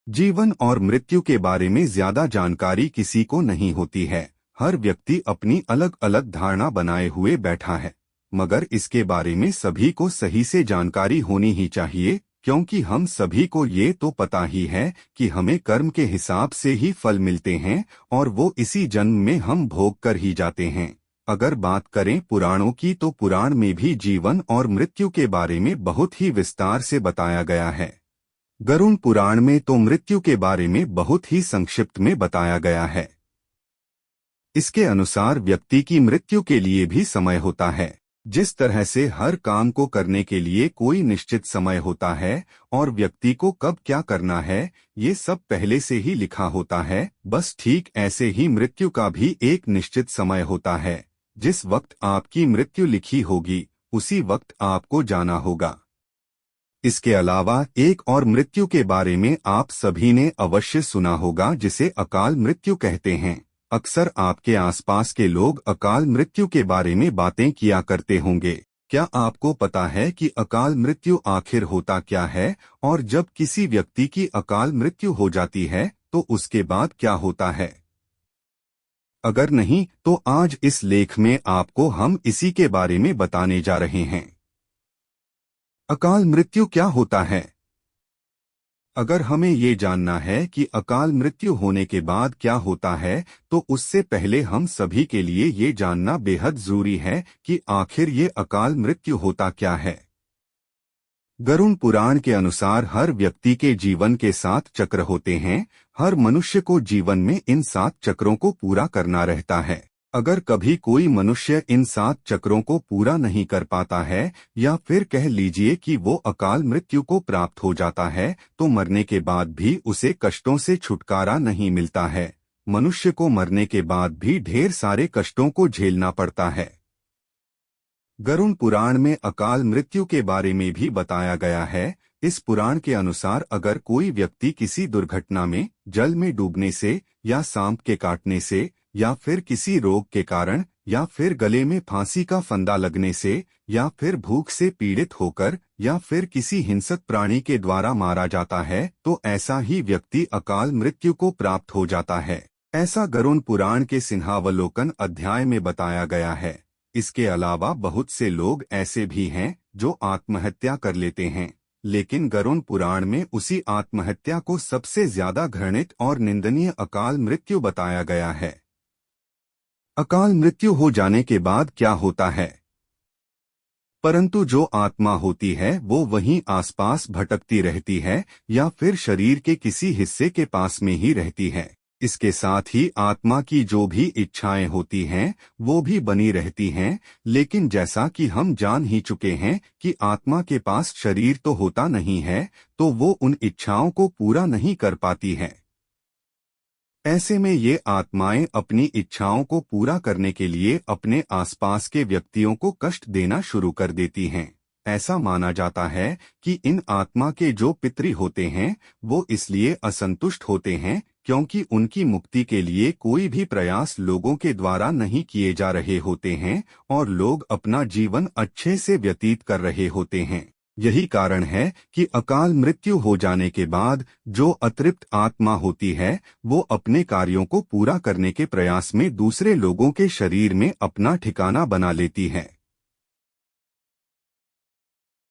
जीवन और मृत्यु के बारे में ज्यादा जानकारी किसी को नहीं होती है। हर व्यक्ति अपनी अलग अलग धारणा बनाए हुए बैठा है, मगर इसके बारे में सभी को सही से जानकारी होनी ही चाहिए, क्योंकि हम सभी को ये तो पता ही है कि हमें कर्म के हिसाब से ही फल मिलते हैं और वो इसी जन्म में हम भोग कर ही जाते हैं। अगर बात करें पुराणों की, तो पुराण में भी जीवन और मृत्यु के बारे में बहुत ही विस्तार से बताया गया है। गरुड़ पुराण में तो मृत्यु के बारे में बहुत ही संक्षिप्त में बताया गया है। इसके अनुसार व्यक्ति की मृत्यु के लिए भी समय होता है। जिस तरह से हर काम को करने के लिए कोई निश्चित समय होता है और व्यक्ति को कब क्या करना है ये सब पहले से ही लिखा होता है, बस ठीक ऐसे ही मृत्यु का भी एक निश्चित समय होता है। जिस वक्त आपकी मृत्यु लिखी होगी उसी वक्त आपको जाना होगा। इसके अलावा एक और मृत्यु के बारे में आप सभी ने अवश्य सुना होगा, जिसे अकाल मृत्यु कहते हैं। अक्सर आपके आसपास के लोग अकाल मृत्यु के बारे में बातें किया करते होंगे। क्या आपको पता है कि अकाल मृत्यु आखिर होता क्या है और जब किसी व्यक्ति की अकाल मृत्यु हो जाती है तो उसके बाद क्या होता है? अगर नहीं तो आज इस लेख में आपको हम इसी के बारे में बताने जा रहे हैं। अकाल मृत्यु क्या होता है? अगर हमें ये जानना है कि अकाल मृत्यु होने के बाद क्या होता है, तो उससे पहले हम सभी के लिए ये जानना बेहद जरूरी है कि आखिर ये अकाल मृत्यु होता क्या है। गरुड़ पुराण के अनुसार हर व्यक्ति के जीवन के 7 चक्र होते हैं। हर मनुष्य को जीवन में इन 7 चक्रों को पूरा करना रहता है। अगर कभी कोई मनुष्य इन 7 चक्रों को पूरा नहीं कर पाता है या फिर कह लीजिए कि वो अकाल मृत्यु को प्राप्त हो जाता है, तो मरने के बाद भी उसे कष्टों से छुटकारा नहीं मिलता है। मनुष्य को मरने के बाद भी ढेर सारे कष्टों को झेलना पड़ता है। गरुड़ पुराण में अकाल मृत्यु के बारे में भी बताया गया है। इस पुराण के अनुसार अगर कोई व्यक्ति किसी दुर्घटना में, जल में डूबने से या सांप के काटने से या फिर किसी रोग के कारण या फिर गले में फांसी का फंदा लगने से या फिर भूख से पीड़ित होकर या फिर किसी हिंसक प्राणी के द्वारा मारा जाता है, तो ऐसा ही व्यक्ति अकाल मृत्यु को प्राप्त हो जाता है। ऐसा गरुड़ पुराण के सिंहावलोकन अध्याय में बताया गया है। इसके अलावा बहुत से लोग ऐसे भी हैं जो आत्महत्या कर लेते हैं, लेकिन गरुड़ पुराण में उसी आत्महत्या को सबसे ज्यादा घृणित और निंदनीय अकाल मृत्यु बताया गया है। अकाल मृत्यु हो जाने के बाद क्या होता है? परंतु जो आत्मा होती है वो वहीं आसपास भटकती रहती है या फिर शरीर के किसी हिस्से के पास में ही रहती है। इसके साथ ही आत्मा की जो भी इच्छाएं होती हैं वो भी बनी रहती हैं, लेकिन जैसा कि हम जान ही चुके हैं कि आत्मा के पास शरीर तो होता नहीं है, तो वो उन इच्छाओं को पूरा नहीं कर पाती है। ऐसे में ये आत्माएं अपनी इच्छाओं को पूरा करने के लिए अपने आसपास के व्यक्तियों को कष्ट देना शुरू कर देती हैं। ऐसा माना जाता है कि इन आत्मा के जो पितृ होते हैं वो इसलिए असंतुष्ट होते हैं क्योंकि उनकी मुक्ति के लिए कोई भी प्रयास लोगों के द्वारा नहीं किए जा रहे होते हैं और लोग अपना जीवन अच्छे से व्यतीत कर रहे होते हैं। यही कारण है कि अकाल मृत्यु हो जाने के बाद जो अतृप्त आत्मा होती है वो अपने कार्यों को पूरा करने के प्रयास में दूसरे लोगों के शरीर में अपना ठिकाना बना लेती है।